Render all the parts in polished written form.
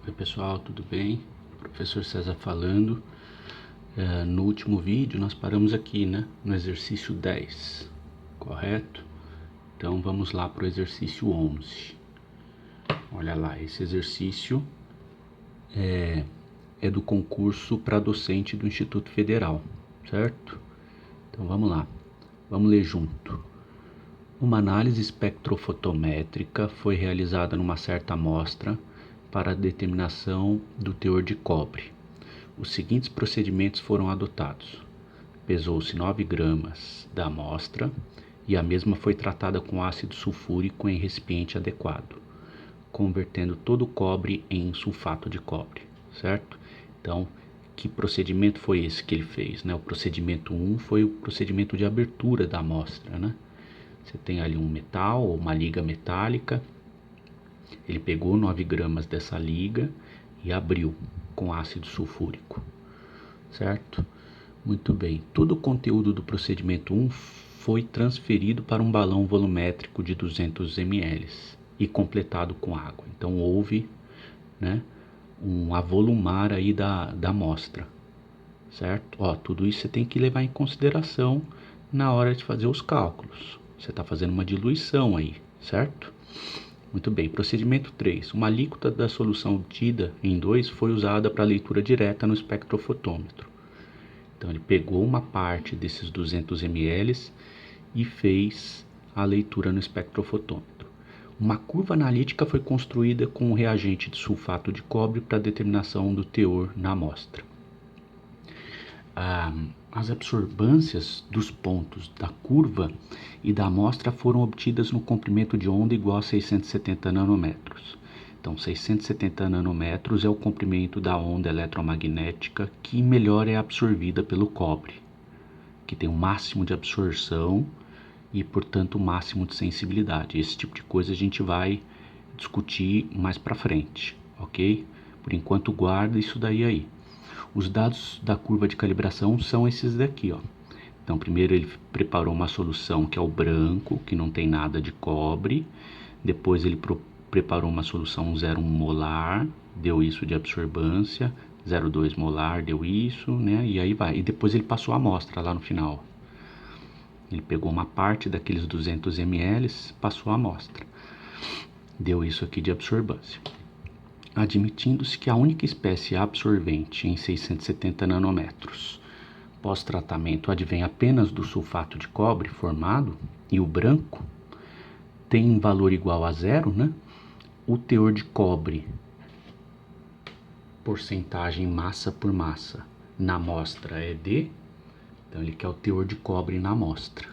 Oi pessoal, tudo bem? Professor César falando. No último vídeo nós paramos aqui, né? No exercício 10, correto? Então vamos lá para o exercício 11. Olha lá, esse exercício é do concurso para docente do Instituto Federal, certo? Então vamos lá, vamos ler junto. Uma análise espectrofotométrica foi realizada numa certa amostra para a determinação do teor de cobre. Os seguintes procedimentos foram adotados. Pesou-se 9 gramas da amostra e a mesma foi tratada com ácido sulfúrico em recipiente adequado, convertendo todo o cobre em sulfato de cobre, certo? Então, que procedimento foi esse que ele fez, né? O procedimento 1 foi o procedimento de abertura da amostra, né? Você tem ali um metal ou uma liga metálica. Ele pegou 9 gramas dessa liga e abriu com ácido sulfúrico, certo? Muito bem. Todo o conteúdo do procedimento 1 foi transferido para um balão volumétrico de 200 ml e completado com água. Então houve, né, um avolumar aí da amostra, certo? Tudo isso você tem que levar em consideração na hora de fazer os cálculos. Você está fazendo uma diluição aí, certo? Muito bem, procedimento 3. Uma alíquota da solução obtida em 2 foi usada para leitura direta no espectrofotômetro. Então ele pegou uma parte desses 200 ml e fez a leitura no espectrofotômetro. Uma curva analítica foi construída com o reagente de sulfato de cobre para determinação do teor na amostra. As absorbâncias dos pontos da curva e da amostra foram obtidas no comprimento de onda igual a 670 nanômetros. Então, 670 nanômetros é o comprimento da onda eletromagnética que melhor é absorvida pelo cobre, que tem o máximo de absorção e, portanto, o máximo de sensibilidade. Esse tipo de coisa a gente vai discutir mais para frente, ok? Por enquanto, guarda isso daí aí. Os dados da curva de calibração são esses daqui, ó. Então, primeiro ele preparou uma solução que é o branco, que não tem nada de cobre. Depois ele preparou uma solução 0,1 molar, deu isso de absorbância. 0,2 molar, deu isso, né? E aí vai. E depois ele passou a amostra lá no final. Ele pegou uma parte daqueles 200 ml, passou a amostra. Deu isso aqui de absorbância. Admitindo-se que a única espécie absorvente em 670 nanômetros pós-tratamento advém apenas do sulfato de cobre formado, e o branco tem valor igual a 0, né? O teor de cobre, porcentagem massa por massa, na amostra é D. Então ele quer o teor de cobre na amostra.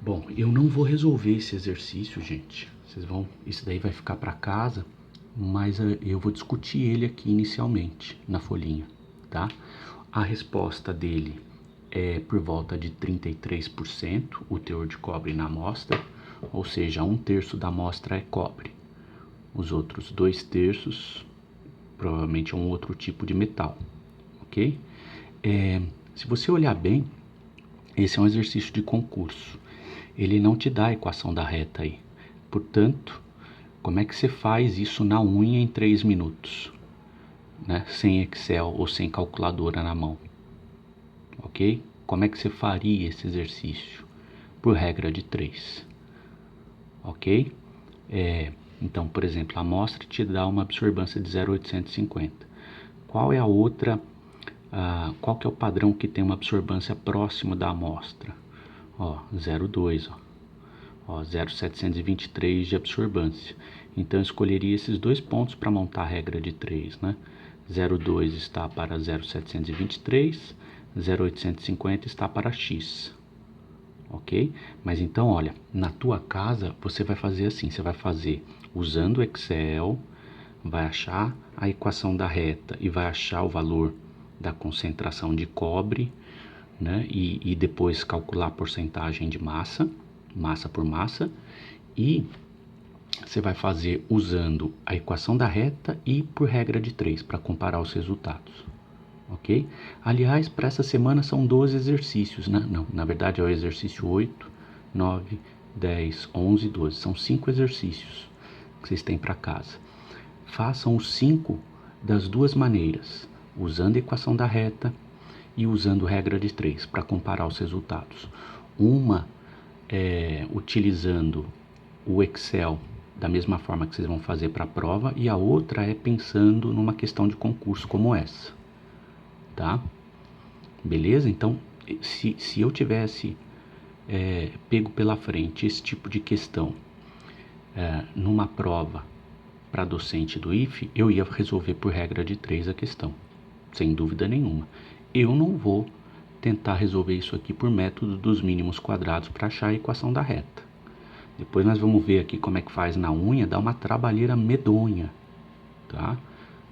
Bom, eu não vou resolver esse exercício, gente. Isso daí vai ficar para casa, mas eu vou discutir ele aqui inicialmente na folhinha, tá? A resposta dele é por volta de 33% o teor de cobre na amostra, ou seja, 1/3 da amostra é cobre. Os outros 2/3 provavelmente é um outro tipo de metal, ok? Se você olhar bem, esse é um exercício de concurso. Ele não te dá a equação da reta aí. Portanto, como é que você faz isso na unha em 3 minutos? Né? Sem Excel ou sem calculadora na mão. Ok? Como é que você faria esse exercício? Por regra de 3. Ok? Então, por exemplo, a amostra te dá uma absorbância de 0,850. Qual é a outra... qual que é o padrão que tem uma absorbância próxima da amostra? 0,2, 0,723 de absorbância. Então eu escolheria esses dois pontos para montar a regra de 3, né? 0,2 está para 0,723, 0,850 está para X, ok? Mas então, olha, na tua casa você vai fazer assim, você vai fazer usando o Excel, vai achar a equação da reta e vai achar o valor da concentração de cobre, né? E depois calcular a porcentagem de massa por massa, e você vai fazer usando a equação da reta e por regra de 3 para comparar os resultados, ok? Aliás, para essa semana são 12 exercícios, né? Não, na verdade é o exercício 8, 9, 10, 11, 12. São 5 exercícios que vocês têm para casa. façam os 5 das duas maneiras, usando a equação da reta e usando regra de 3 para comparar os resultados. Uma utilizando o Excel da mesma forma que vocês vão fazer para a prova, e a outra é pensando numa questão de concurso como essa, tá? Beleza? Então, se eu tivesse pego pela frente esse tipo de questão numa prova para docente do IFE, eu ia resolver por regra de 3 a questão, sem dúvida nenhuma. Eu não vou tentar resolver isso aqui por método dos mínimos quadrados para achar a equação da reta. Depois nós vamos ver aqui como é que faz na unha, dá uma trabalheira medonha, tá?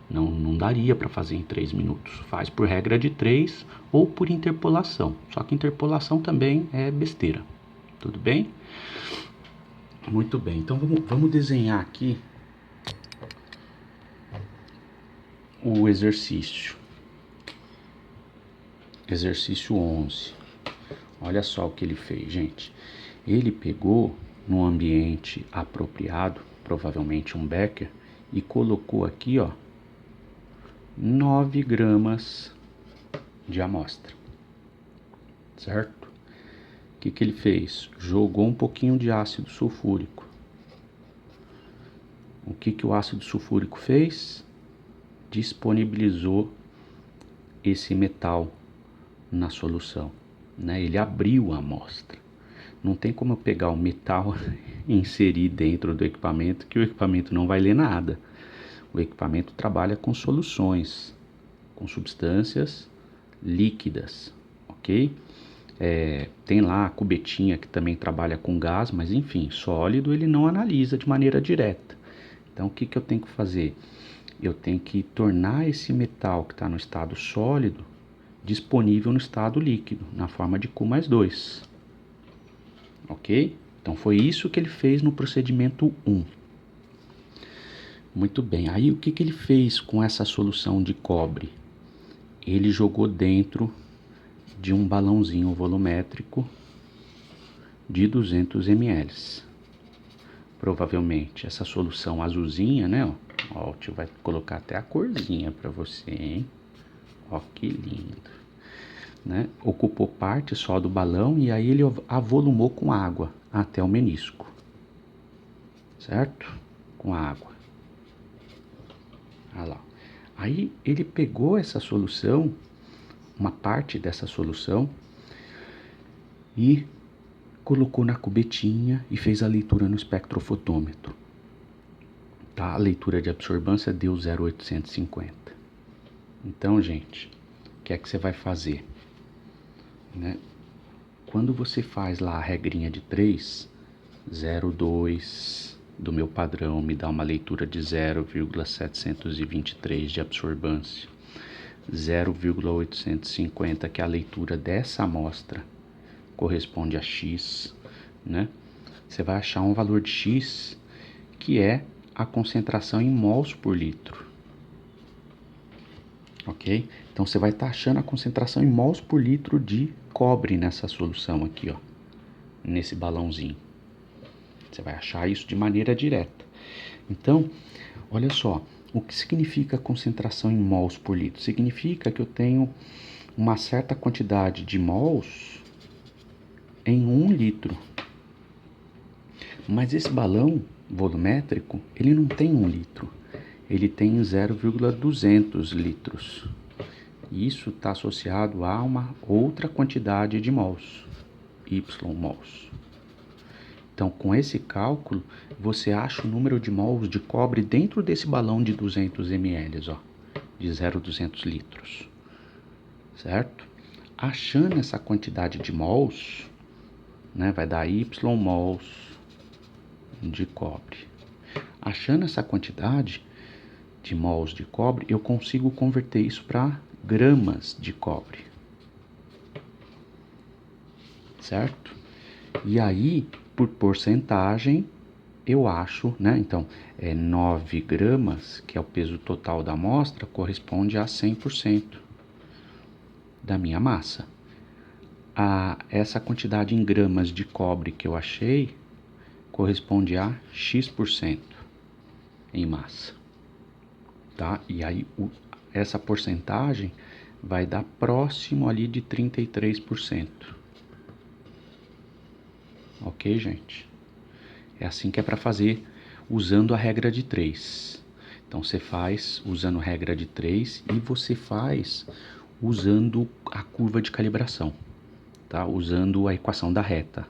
Não daria para fazer em 3 minutos. Faz por regra de 3 ou por interpolação. Só que interpolação também é besteira. Tudo bem? Muito bem. Então vamos desenhar aqui o exercício. Exercício 11. Olha só o que ele fez, gente. Ele pegou num ambiente apropriado, provavelmente um becker, e colocou aqui, ó, 9 gramas de amostra, certo? O que ele fez? Jogou um pouquinho de ácido sulfúrico. O que o ácido sulfúrico fez? Disponibilizou esse metal na solução, né? Ele abriu a amostra. Não tem como eu pegar o metal e inserir dentro do equipamento, que o equipamento não vai ler nada. O equipamento trabalha com soluções, com substâncias líquidas, ok? Tem lá a cubetinha que também trabalha com gás, mas enfim, sólido ele não analisa de maneira direta. Então o que eu tenho que fazer? Eu tenho que tornar esse metal que está no estado sólido disponível no estado líquido, na forma de Q+2. Ok? Então foi isso que ele fez no procedimento 1. Muito bem, aí o que ele fez com essa solução de cobre? Ele jogou dentro de um balãozinho volumétrico de 200 ml. Provavelmente essa solução azulzinha, né? Ó, o tio vai colocar até a corzinha para você, hein? Ó, que lindo. Né? Ocupou parte só do balão e aí ele avolumou com água até o menisco, certo? Com água. Olha lá. Aí ele pegou essa solução, uma parte dessa solução, e colocou na cubetinha e fez a leitura no espectrofotômetro. Tá? A leitura de absorvância deu 0,850. Então, gente, o que é que você vai fazer? Né? Quando você faz lá a regrinha de 3, 0,2 do meu padrão me dá uma leitura de 0,723 de absorvância, 0,850 que é a leitura dessa amostra corresponde a X, né? Você vai achar um valor de X que é a concentração em mols por litro, ok? Então você vai estar achando a concentração em mols por litro de cobre nessa solução aqui, ó, nesse balãozinho. Você vai achar isso de maneira direta. Então, olha só, o que significa concentração em mols por litro? Significa que eu tenho uma certa quantidade de mols em 1 litro. Mas esse balão volumétrico, ele não tem 1 litro. Ele tem 0,200 litros. Isso está associado a uma outra quantidade de mols, Y mols. Então, com esse cálculo, você acha o número de mols de cobre dentro desse balão de 200 ml, ó, de 0,200 litros, certo? Achando essa quantidade de mols, né, vai dar Y mols de cobre. Achando essa quantidade de mols de cobre, eu consigo converter isso para gramas de cobre, certo? E aí, por porcentagem, eu acho, né? Então, 9 gramas, que é o peso total da amostra, corresponde a 100% da minha massa. Essa quantidade em gramas de cobre que eu achei corresponde a X% em massa. tá? E aí essa porcentagem vai dar próximo ali de 33%. Ok, gente? É assim que é para fazer usando a regra de 3. Então você faz usando a regra de 3 e você faz usando a curva de calibração, tá? Usando a equação da reta,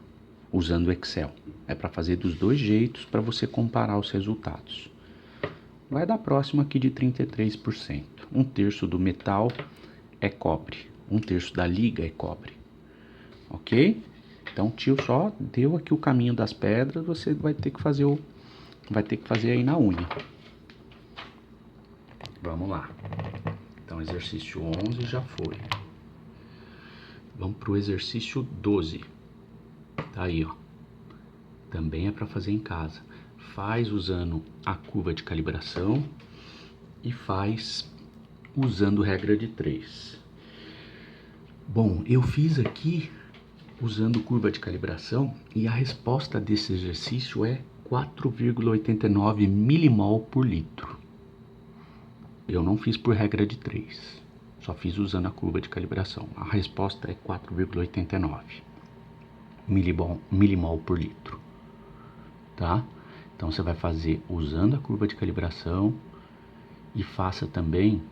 usando o Excel. É para fazer dos dois jeitos para você comparar os resultados. Vai dar próximo aqui de 33%. Um terço do metal é cobre, um terço da liga é cobre, ok? Então o tio só deu aqui o caminho das pedras, você vai ter que fazer aí na unha. Vamos lá. Então exercício 11 já foi. Vamos pro exercício 12. Tá aí, ó. Também é para fazer em casa. Faz usando a curva de calibração e faz usando regra de 3. Bom, eu fiz aqui usando curva de calibração e a resposta desse exercício é 4,89 milimol por litro. Eu não fiz por regra de 3, só fiz usando a curva de calibração. A resposta é 4,89 milimol por litro, tá? Então você vai fazer usando a curva de calibração e faça também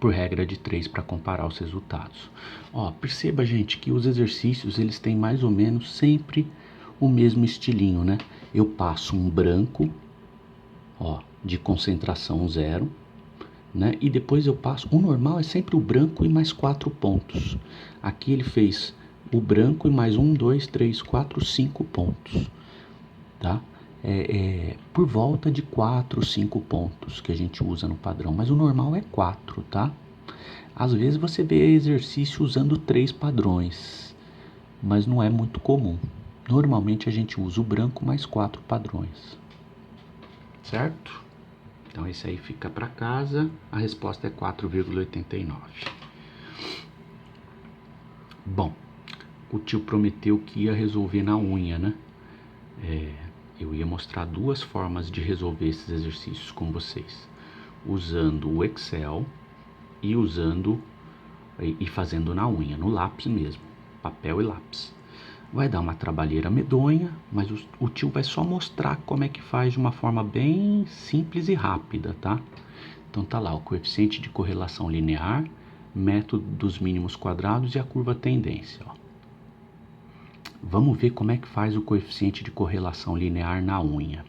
por regra de 3 para comparar os resultados. Ó, perceba, gente, que os exercícios eles têm mais ou menos sempre o mesmo estilinho, né? Eu passo um branco, ó, de concentração 0, né? E depois eu passo, o normal é sempre o branco e mais 4 pontos. Aqui ele fez o branco e mais 1, 2, 3, 4, 5 pontos, tá? Por volta de 4, 5 pontos que a gente usa no padrão, mas o normal é 4, tá? Às vezes você vê exercício usando 3 padrões, mas não é muito comum. Normalmente a gente usa o branco mais 4 padrões, certo? Então esse aí fica para casa, a resposta é 4,89. Bom, o tio prometeu que ia resolver na unha, né? Eu ia mostrar duas formas de resolver esses exercícios com vocês, usando o Excel e fazendo na unha, no lápis mesmo, papel e lápis. Vai dar uma trabalheira medonha, mas o tio vai só mostrar como é que faz de uma forma bem simples e rápida, tá? Então tá lá o coeficiente de correlação linear, método dos mínimos quadrados e a curva tendência, ó. Vamos ver como é que faz o coeficiente de correlação linear na unha.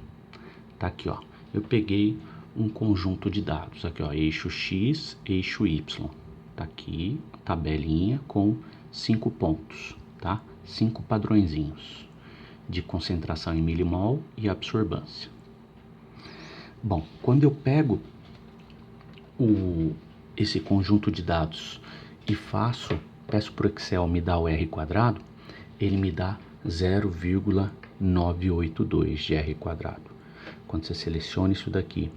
Tá aqui, ó. Eu peguei um conjunto de dados, aqui, ó, eixo X, eixo Y. Tá aqui, tabelinha com 5 pontos, tá? 5 padrõezinhos de concentração em milimol e absorbância. Bom, quando eu pego esse conjunto de dados e peço para o Excel me dar o R quadrado, ele me dá 0,982 de R quadrado. Quando você seleciona isso daqui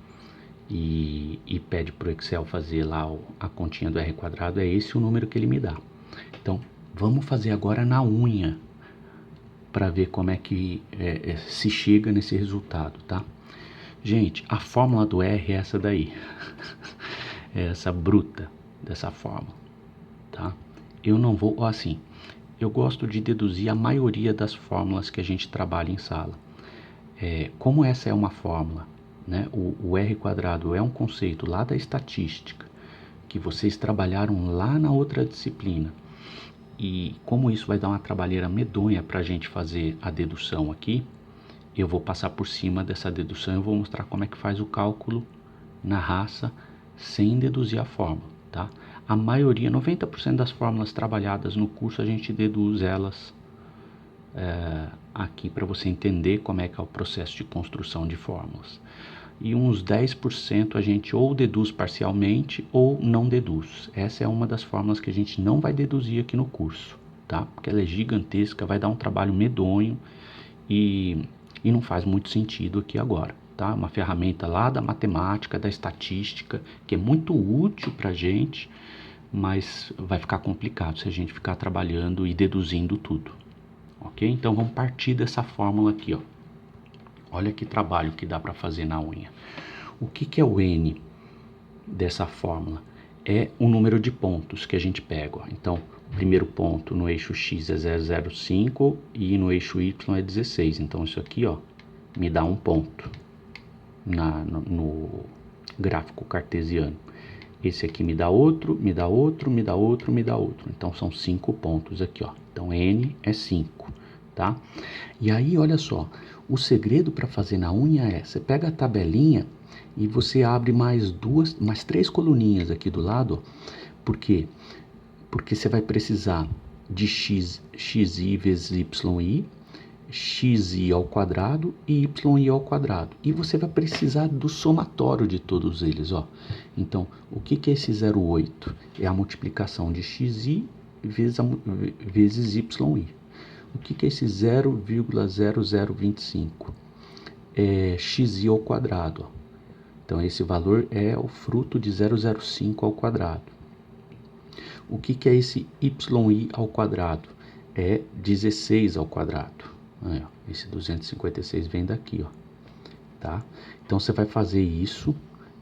e pede para o Excel fazer lá a continha do R quadrado, é esse o número que ele me dá. Então, vamos fazer agora na unha, para ver como é que se chega nesse resultado, tá? Gente, a fórmula do R é essa daí, é essa bruta dessa fórmula, tá? Eu não vou, assim, eu gosto de deduzir a maioria das fórmulas que a gente trabalha em sala. Como essa é uma fórmula, né? O R quadrado é um conceito lá da estatística, que vocês trabalharam lá na outra disciplina. E como isso vai dar uma trabalheira medonha para a gente fazer a dedução aqui, eu vou passar por cima dessa dedução e vou mostrar como é que faz o cálculo na raça sem deduzir a fórmula, tá? A maioria, 90% das fórmulas trabalhadas no curso, a gente deduz elas aqui para você entender como é que é o processo de construção de fórmulas. E uns 10% a gente ou deduz parcialmente ou não deduz. Essa é uma das fórmulas que a gente não vai deduzir aqui no curso, tá? Porque ela é gigantesca, vai dar um trabalho medonho e não faz muito sentido aqui agora, tá? Uma ferramenta lá da matemática, da estatística, que é muito útil pra gente, mas vai ficar complicado se a gente ficar trabalhando e deduzindo tudo, ok? Então vamos partir dessa fórmula aqui, ó. Olha que trabalho que dá para fazer na unha. O que é o n dessa fórmula? É o número de pontos que a gente pega. Ó. Então, o primeiro ponto no eixo x é 0,05 e no eixo y é 16. Então, isso aqui ó, me dá um ponto no gráfico cartesiano. Esse aqui me dá outro, me dá outro, me dá outro, me dá outro. Então, são 5 pontos aqui. Ó. Então, n é 5. Tá? E aí, olha só, o segredo para fazer na unha é, você pega a tabelinha e você abre mais 3 coluninhas aqui do lado. Por quê? Porque você vai precisar de xi vezes yi, xi ao quadrado e yi ao quadrado. E você vai precisar do somatório de todos eles, ó. Então, o que é esse 0,8? É a multiplicação de xi vezes yi. O que é esse 0,0025? É xi ao quadrado, ó. Então, esse valor é o fruto de 0,05 ao quadrado. O que é esse yi ao quadrado? É 16 ao quadrado. Aí, ó, esse 256 vem daqui, ó. Tá? Então, você vai fazer isso,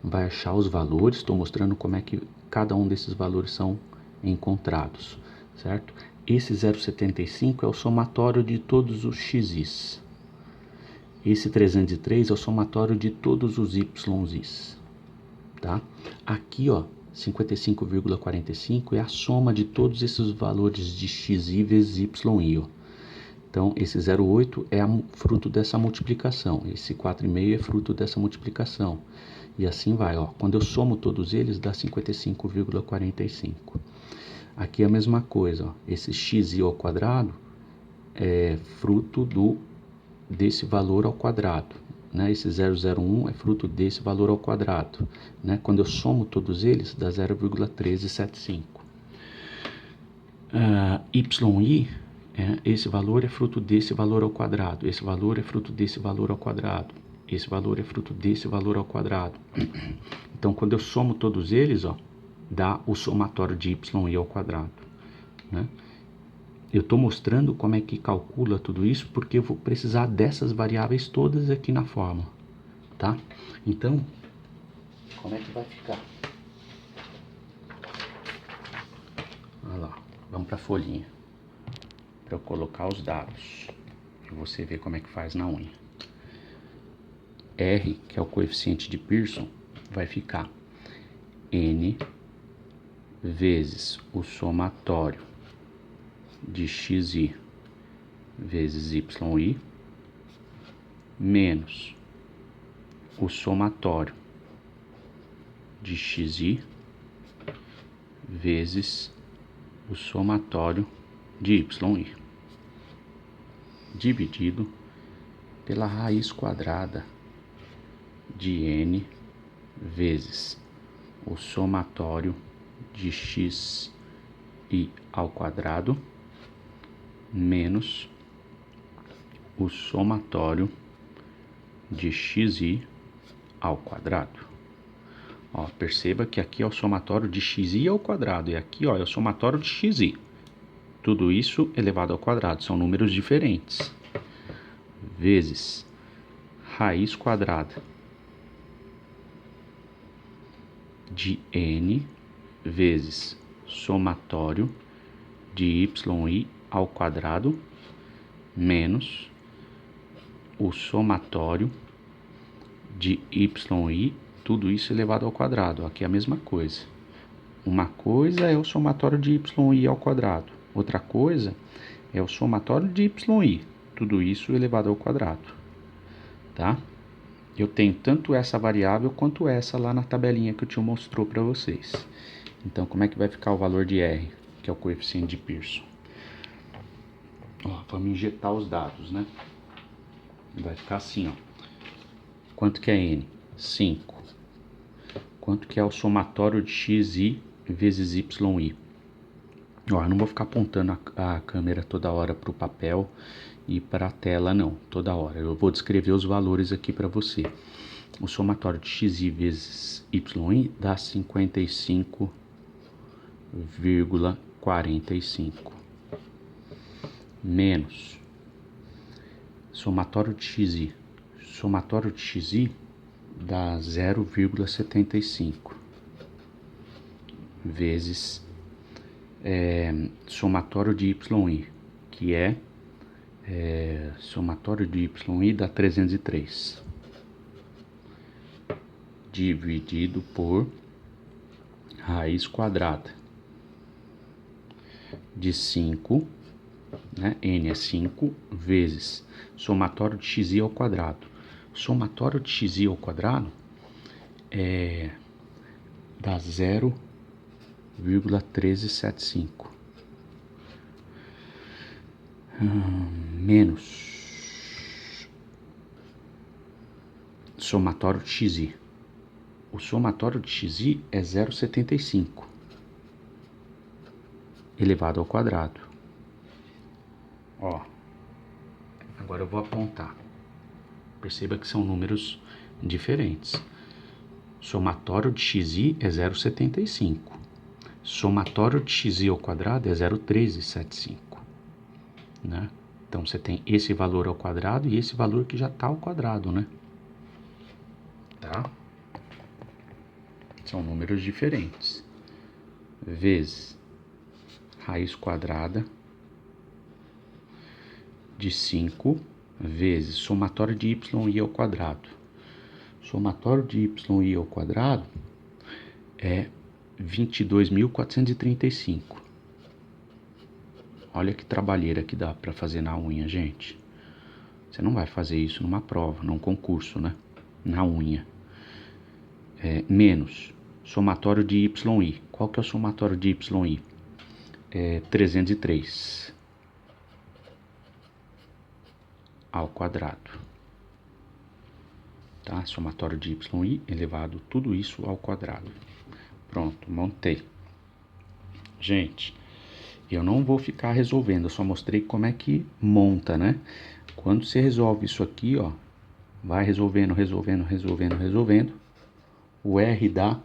vai achar os valores. Estou mostrando como é que cada um desses valores são encontrados, certo? Esse 0,75 é o somatório de todos os x's. Esse 303 é o somatório de todos os y's, tá? Aqui, ó, 55,45 é a soma de todos esses valores de xi vezes yi, ó. Então, esse 0,8 é fruto dessa multiplicação, esse 4,5 é fruto dessa multiplicação. E assim vai, ó. Quando eu somo todos eles, dá 55,45. Aqui é a mesma coisa, ó. Esse xi ao quadrado é fruto desse valor ao quadrado, né? Esse 0,01 é fruto desse valor ao quadrado, né? Quando eu somo todos eles, dá 0,1375. Yi, esse valor é fruto desse valor ao quadrado, esse valor é fruto desse valor ao quadrado, esse valor é fruto desse valor ao quadrado. Então, quando eu somo todos eles, ó, dá o somatório de yi ao quadrado, né? Eu estou mostrando como é que calcula tudo isso, porque eu vou precisar dessas variáveis todas aqui na fórmula, tá? Então, como é que vai ficar? Olha lá, vamos para a folhinha, para eu colocar os dados, e você ver como é que faz na unha. R, que é o coeficiente de Pearson, vai ficar N vezes o somatório de xi vezes yi menos o somatório de xi vezes o somatório de yi dividido pela raiz quadrada de n vezes o somatório de xi ao quadrado menos o somatório de xi ao quadrado. Ó, perceba que aqui é o somatório de xi ao quadrado e aqui ó, é o somatório de xi. Tudo isso elevado ao quadrado, são números diferentes. Vezes raiz quadrada de n vezes somatório de yi ao quadrado menos o somatório de yi, tudo isso elevado ao quadrado. Aqui é a mesma coisa. Uma coisa é o somatório de yi ao quadrado, outra coisa é o somatório de yi, tudo isso elevado ao quadrado, tá? Eu tenho tanto essa variável quanto essa lá na tabelinha que o tio mostrou para vocês. Então, como é que vai ficar o valor de R, que é o coeficiente de Pearson? Ó, vamos injetar os dados, né? Vai ficar assim, ó. Quanto que é N? 5. Quanto que é o somatório de xi vezes yi? Ó, eu não vou ficar apontando a câmera toda hora para o papel e para a tela, não. Toda hora. Eu vou descrever os valores aqui para você. O somatório de xi vezes yi dá 55,45. Menos somatório de xi. Somatório de xi dá 0,75 vezes somatório de YI, que somatório de YI dá 303, dividido por raiz quadrada de 5, né? N é 5, vezes somatório de xi ao quadrado. Somatório de xi ao quadrado dá 0,1375. Menos somatório de xi. O somatório de xi é 0,75 elevado ao quadrado. Ó, agora eu vou apontar. Perceba que são números diferentes. Somatório de xi é 0,75. Somatório de xi ao quadrado é 0,1375. Né? Então você tem esse valor ao quadrado e esse valor que já está ao quadrado, né? Tá? São números diferentes. Vezes raiz quadrada de 5 vezes somatório de yi ao quadrado. Somatório de yi ao quadrado é 22.435. Olha que trabalheira que dá para fazer na unha, gente. Você não vai fazer isso numa prova, num concurso, né? Na unha. Menos somatório de yi. Qual que é o somatório de yi? 303 ao quadrado. Tá? Somatório de yi elevado tudo isso ao quadrado. Pronto, montei. Gente, eu não vou ficar resolvendo, eu só mostrei como é que monta, né? Quando você resolve isso aqui, ó, vai resolvendo, o R dá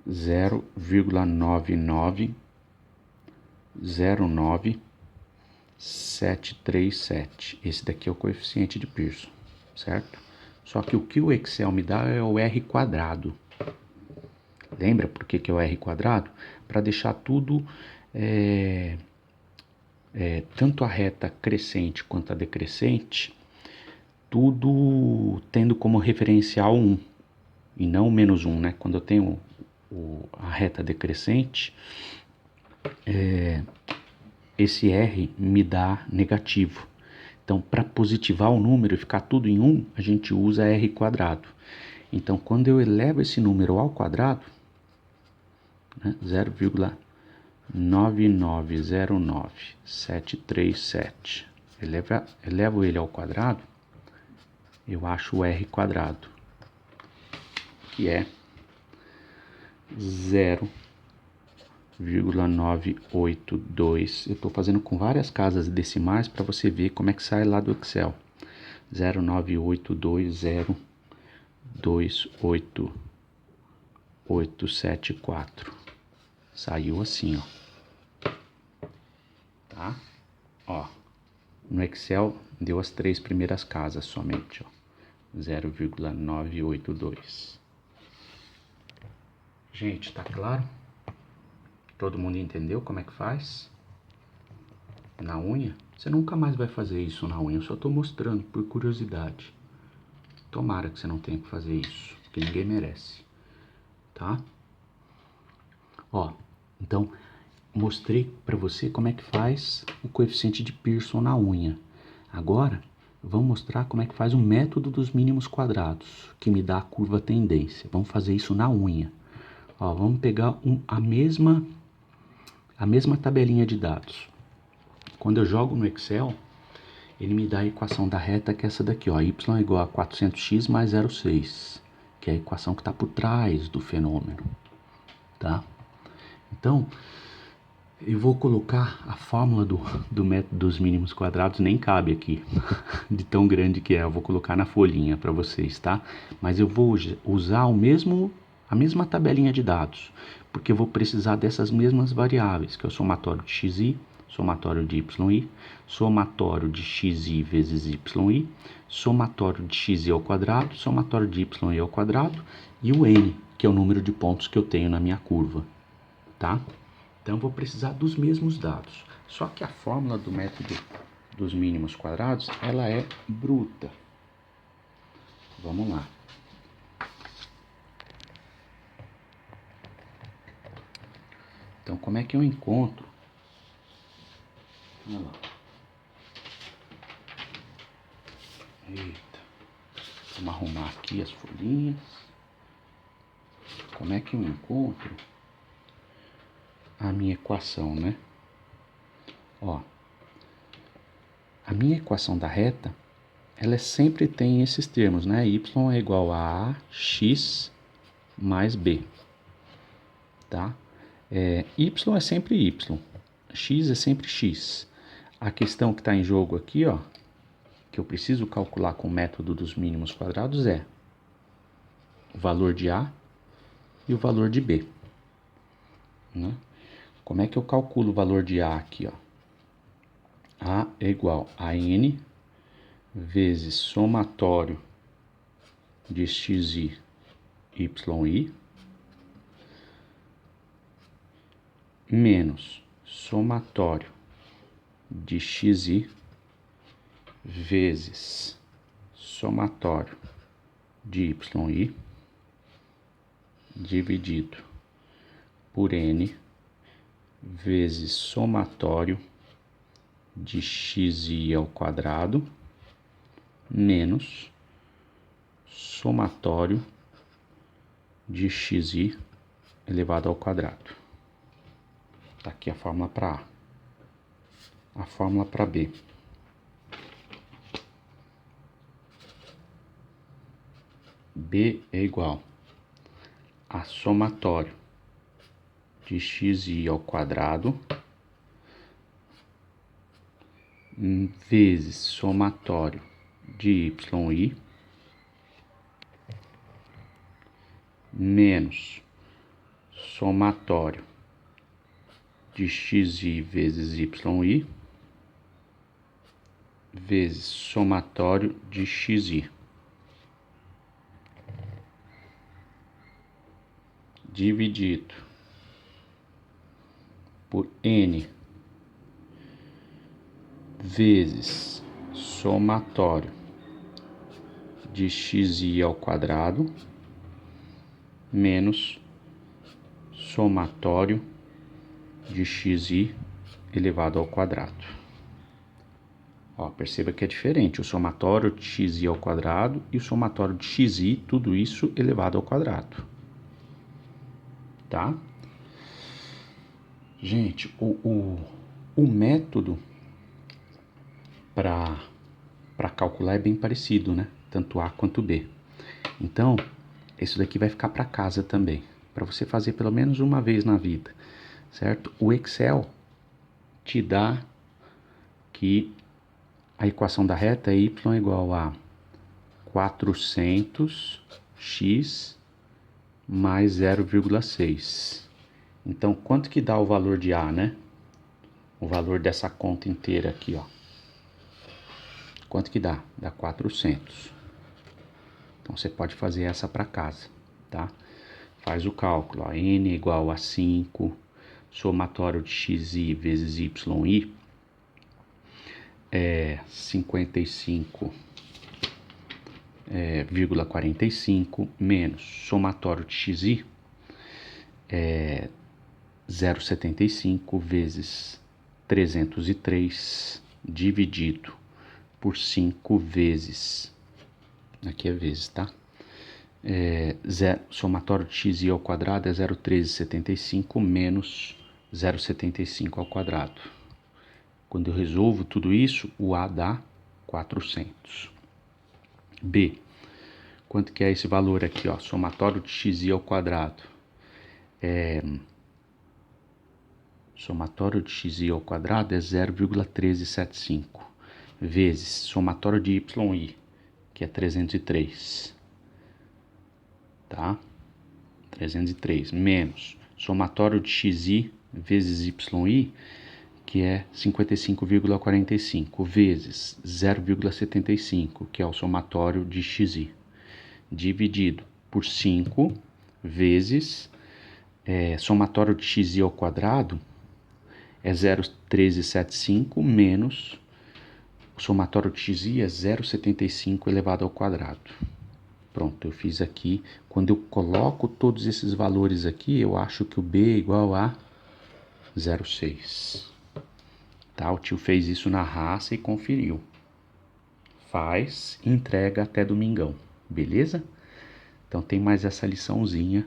0,9909737. Esse daqui é o coeficiente de Pearson, certo? Só que o que o Excel me dá é o R quadrado. Lembra por que é o R quadrado? Para deixar tudo, tanto a reta crescente quanto a decrescente, tudo tendo como referencial 1 e não menos 1, né? Quando eu tenho a reta decrescente, esse R me dá negativo. Então, para positivar o número e ficar tudo em 1, a gente usa R quadrado. Então, quando eu elevo esse número ao quadrado, né, 0,9909737, elevo ele ao quadrado, eu acho o R quadrado, que é 0,982. Eu estou fazendo com várias casas decimais para você ver como é que sai lá do Excel. 0,982028874. Saiu assim, ó. Tá? Ó. No Excel deu as 3 primeiras casas somente, ó. 0,982. Gente, tá claro? Todo mundo entendeu como é que faz? Na unha? Você nunca mais vai fazer isso na unha, eu só tô mostrando por curiosidade. Tomara que você não tenha que fazer isso, porque ninguém merece, tá? Ó, então, mostrei pra você como é que faz o coeficiente de Pearson na unha. Agora, vamos mostrar como é que faz o método dos mínimos quadrados, que me dá a curva tendência. Vamos fazer isso na unha. Ó, vamos pegar a mesma tabelinha de dados. Quando eu jogo no Excel, ele me dá a equação da reta, que é essa daqui, ó, y é igual a 400x mais 0,6, que é a equação que está por trás do fenômeno, tá? Então, eu vou colocar a fórmula do método dos mínimos quadrados, nem cabe aqui, de tão grande que é, eu vou colocar na folhinha para vocês, tá? Mas eu vou usar a mesma tabelinha de dados, porque eu vou precisar dessas mesmas variáveis, que é o somatório de xi, somatório de yi, somatório de xi vezes yi, somatório de xi ao quadrado, somatório de y ao quadrado e o n, que é o número de pontos que eu tenho na minha curva, tá? Então, eu vou precisar dos mesmos dados, só que a fórmula do método dos mínimos quadrados, ela é bruta. Vamos lá. Então, como é que eu encontro? Olha lá. Eita. Vamos arrumar aqui as folhinhas. Como é que eu encontro a minha equação, né? Ó, a minha equação da reta, ela sempre tem esses termos, né? Y é igual a x mais b, tá? Y é sempre y, x é sempre x. A questão que está em jogo aqui, ó, que eu preciso calcular com o método dos mínimos quadrados é o valor de A e o valor de B, né? Como é que eu calculo o valor de A aqui, ó? A é igual a N vezes somatório de xi, yi, menos somatório de xi vezes somatório de yi, dividido por N vezes somatório de xi ao quadrado menos somatório de xi elevado ao quadrado. Tá aqui a fórmula para A. A fórmula para B. B é igual a somatório de xi ao quadrado vezes somatório de yi menos somatório de xi vezes yi vezes somatório de xi, dividido por N vezes somatório de xi ao quadrado menos somatório de xi elevado ao quadrado. Ó, perceba que é diferente o somatório de xi ao quadrado e o somatório de xi, tudo isso elevado ao quadrado. Tá? Gente, o método para calcular é bem parecido, né? Tanto A quanto B. Então, isso daqui vai ficar para casa também, para você fazer pelo menos uma vez na vida, certo? O Excel te dá que a equação da reta é y igual a 400x mais 0,6. Então, quanto que dá o valor de A, né? O valor dessa conta inteira aqui, ó. Quanto que dá? Dá 400. Então, você pode fazer essa para casa, tá? Faz o cálculo, ó. N igual a 5, somatório de xi vezes yi é 55,45 menos somatório de xi é 0,75 vezes 303 dividido por 5 vezes, aqui é vezes, tá? Somatório de xi ao quadrado é 0,1375 menos 0,75 ao quadrado. Quando eu resolvo tudo isso, o A dá 400. B, quanto que é esse valor aqui, ó? Somatório de xi ao quadrado. Somatório de xi ao quadrado é 0,1375 vezes somatório de yi, que é 303, tá? 303 menos somatório de xi vezes yi, que é 55,45, vezes 0,75, que é o somatório de xi, dividido por 5, vezes somatório de xi ao quadrado, é 0,1375, menos o somatório de xi é 0,75 elevado ao quadrado. Pronto, eu fiz aqui. Quando eu coloco todos esses valores aqui, eu acho que o B é igual a 0,6. Tá? O tio fez isso na raça e conferiu. Faz, entrega até domingão, beleza? Então tem mais essa liçãozinha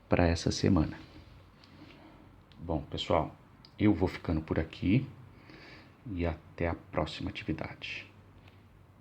para essa semana. Bom, pessoal, eu vou ficando por aqui e até a próxima atividade.